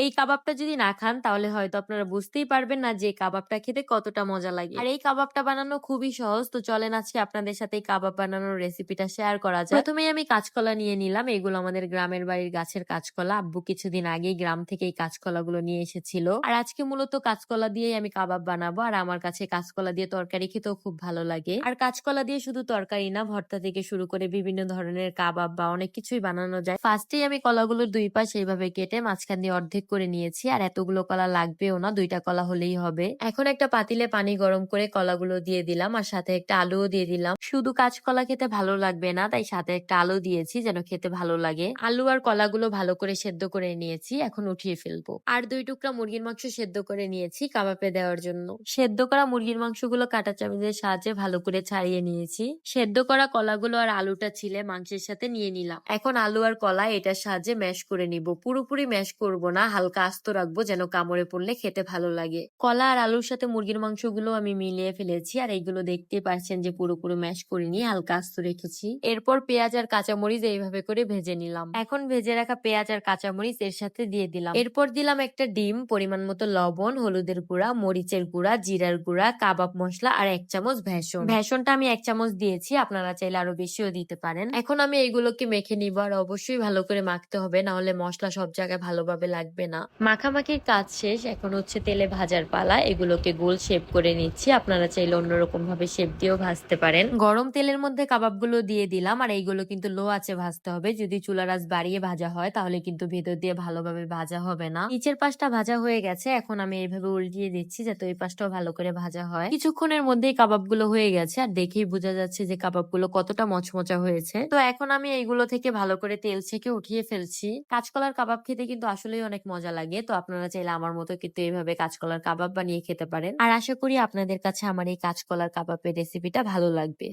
এই কাবাবটা যদি না খান তাহলে হয়তো আপনারা বুঝতেই পারবেন না যে কাবাবটা খেতে কতটা মজা লাগে। আর এই কাবাবটা বানানো খুবই সহজ। তো চলেন আজকে আপনাদের সাথে এই কাবাব বানানোর রেসিপিটা শেয়ার করা যাক। প্রথমেই আমি কাঁচকলা নিয়ে নিলাম। এগুলো আমাদের গ্রামের বাড়ির গাছের কাঁচকলা। আব্বু কিছুদিন আগেই গ্রাম থেকে এই কাঁচকলাগুলো নিয়ে এসেছিল। আর আজকে মূলত কাঁচকলা দিয়েই আমি কাবাব বানাবো। আর আমার কাছে কাঁচকলা দিয়ে তরকারি খেতেও খুব ভালো লাগে। আর কাঁচকলা দিয়ে শুধু তরকারি না, ভর্তা থেকে শুরু করে বিভিন্ন ধরনের কাবাব বা অনেক কিছুই বানানো যায়। ফার্স্টেই আমি কলাগুলোর দুই পাশ এইভাবে কেটে মাঝখান দিয়ে অর্ধেক করে নিয়েছি। আর এতগুলো কলা লাগবেও না, দুইটা কলা হলেই হবে। এখন একটা পাতিলে পানি গরম করে কলাগুলো দিয়ে দিলাম আর সাথে একটা আলুও দিয়ে দিলাম। শুধু কাঁচকলা খেতে ভালো লাগবে না, তাই সাথে একটা আলু দিয়েছি যেন খেতে ভালো লাগে। আলু আর কলাগুলো ভালো করে সেদ্ধ করে নিয়েছি, এখন উঠিয়ে ফেলবো। আর 2 টুকরা মুরগির মাংস সেদ্ধ করে নিয়েছি কাবাবে দেওয়ার জন্য। সেদ্ধ করা মুরগির মাংসগুলো কাঁটা চামচের সাহায্যে ভালো করে ছাড়িয়ে নিয়েছি। সেদ্ধ করা কলাগুলো আর আলুটা ছিলে মাংসের সাথে নিয়ে নিলাম। এখন আলু আর কলা এটার সাহায্যে ম্যাশ করে নিব। পুরোপুরি ম্যাশ করব না, হালকা আস্ত রাখবো যেন কামড়ে পড়লে খেতে ভালো লাগে। কলা আর আলুর সাথে মুরগির মাংসগুলো আমি মিলিয়ে ফেলেছি। আর এইগুলো দেখতে পাচ্ছেন যে পুরোপুরি ম্যাশ করিনি, হালকা আস্ত রেখেছি। এরপর পেঁয়াজ আর কাঁচামরিচ এইভাবে করে ভেজে নিলাম। এখন ভেজে রাখা পেঁয়াজ আর কাঁচামরিচ এর সাথে দিয়ে দিলাম। এরপর দিলাম একটা ডিম, পরিমাণ মতো লবণ, হলুদের গুঁড়া, মরিচের গুঁড়া, জিরার গুঁড়া, কাবাব মশলা আর 1 চামচ ভেষণ। ভেষণটা আমি 1 চামচ দিয়েছি, আপনারা চাইলে আরো বেশিও দিতে পারেন। এখন আমি এইগুলোকে মেখে নিব। আর অবশ্যই ভালো করে মাখতে হবে, না হলে মশলা সব জায়গায় ভালোভাবে লাগবে না। মাখামাখির কাজ শেষ, এখন হচ্ছে তেলে ভাজার পালা। এগুলোকে গোল শেপ করে নিচ্ছি, আপনারা চাইলে অন্যরকম ভাবে শেপ দিয়েও ভাজতে পারেন। গরম তেলের মধ্যে কাবাবগুলো দিয়ে দিলাম। আর এইগুলো কিন্তু লো আঁচে ভাজতে হবে, যদি চুলার আঁচ বাড়িয়ে ভাজা হয় তাহলে কিন্তু ভেতর দিয়ে ভালোভাবে ভাজা হবে না। নিচের পাশটা ভাজা হয়ে গেছে, এখন আমি এইভাবে উল্টিয়ে দিচ্ছি যাতে ওই পাশটাও ভালো করে ভাজা হয়। কিছুক্ষণের মধ্যেই কাবাবগুলো হয়ে গেছে, আর দেখেই বোঝা যাচ্ছে যে কাবাবগুলো কতটা মচমচা হয়েছে। তো এখন আমি এইগুলো থেকে ভালো করে তেল ছেঁকে উঠিয়ে ফেলছি। কাঁচকলার কাবাব খেতে কিন্তু আসলেই অনেক মজা লাগে। তো আপনারা চাইলে আমার মতো কিন্তু এইভাবে কাঁচকলার কাবাব বানিয়ে খেতে পারেন। আর আশা করি আপনাদের কাছে আমার এই কাঁচকলার কাবাবের রেসিপিটা ভালো লাগবে।